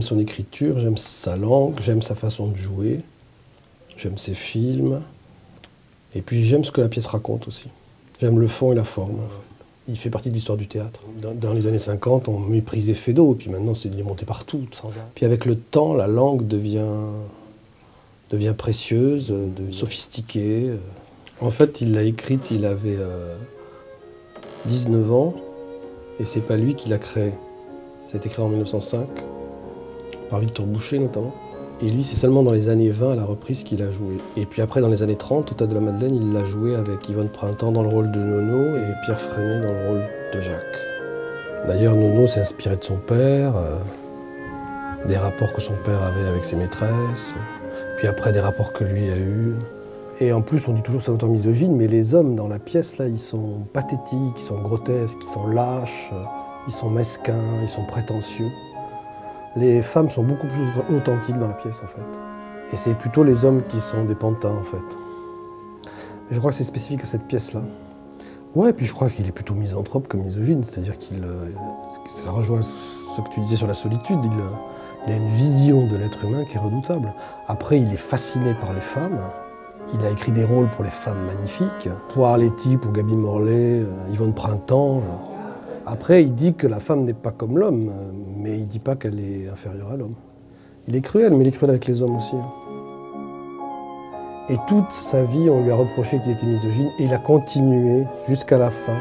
j'aime son écriture, j'aime sa langue, j'aime sa façon de jouer, j'aime ses films. Et puis j'aime ce que la pièce raconte aussi. J'aime le fond et la forme. Il fait partie de l'histoire du théâtre. Dans les années 50, on méprisait Feydeau, et puis maintenant, il est monté partout, sans arrêt. Puis avec le temps, la langue devient précieuse, sophistiquée. En fait, il l'a écrite, il avait 19 ans, et c'est pas lui qui l'a créée. Ça a été créé en 1905, par Victor Boucher notamment. Et lui, c'est seulement dans les années 20, à la reprise, qu'il a joué. Et puis après, dans les années 30, au Théâtre de la Madeleine, il l'a joué avec Yvonne Printemps dans le rôle de Nono et Pierre Freinet dans le rôle de Jacques. D'ailleurs, Nono s'est inspiré de son père, des rapports que son père avait avec ses maîtresses, puis après des rapports que lui a eus. Et en plus, on dit toujours que c'est un auteur misogyne, mais les hommes dans la pièce, là, ils sont pathétiques, ils sont grotesques, ils sont lâches, ils sont mesquins, ils sont prétentieux. Les femmes sont beaucoup plus authentiques dans la pièce, en fait. Et c'est plutôt les hommes qui sont des pantins, en fait. Et je crois que c'est spécifique à cette pièce-là. Ouais, et puis je crois qu'il est plutôt misanthrope que misogyne, c'est-à-dire ça rejoint ce que tu disais sur la solitude, il a une vision de l'être humain qui est redoutable. Après, il est fasciné par les femmes. Il a écrit des rôles pour les femmes magnifiques, pour Arletty, pour Gaby Morley, Yvonne Printemps. Après, il dit que la femme n'est pas comme l'homme, mais il ne dit pas qu'elle est inférieure à l'homme. Il est cruel, mais il est cruel avec les hommes aussi. Et toute sa vie, on lui a reproché qu'il était misogyne, et il a continué jusqu'à la fin,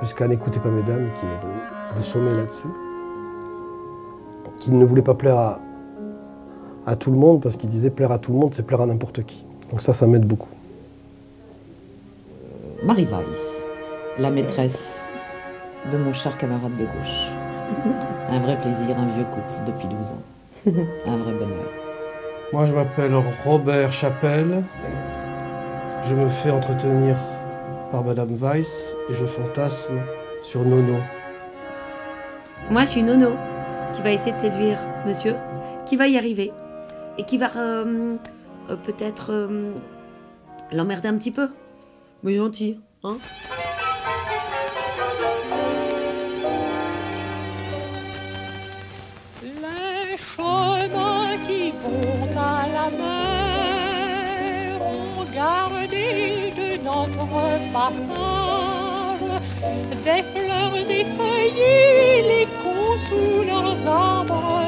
jusqu'à N'écoutez pas mesdames, qui est le sommet là-dessus, qu'il ne voulait pas plaire à tout le monde, parce qu'il disait plaire à tout le monde, c'est plaire à n'importe qui. Donc ça m'aide beaucoup. Marie Weiss, la maîtresse de mon cher camarade de gauche. Un vrai plaisir, un vieux couple depuis 12 ans. Un vrai bonheur. Moi, je m'appelle Robert Chapelle. Je me fais entretenir par Madame Weiss et je fantasme sur Nono. Moi, je suis Nono, qui va essayer de séduire monsieur, qui va y arriver et qui va peut-être l'emmerder un petit peu. Mais gentil, hein? Les chemins qui vont à la mer ont gardé de notre passage des fleurs effeuillées, les cons sous leurs arbres.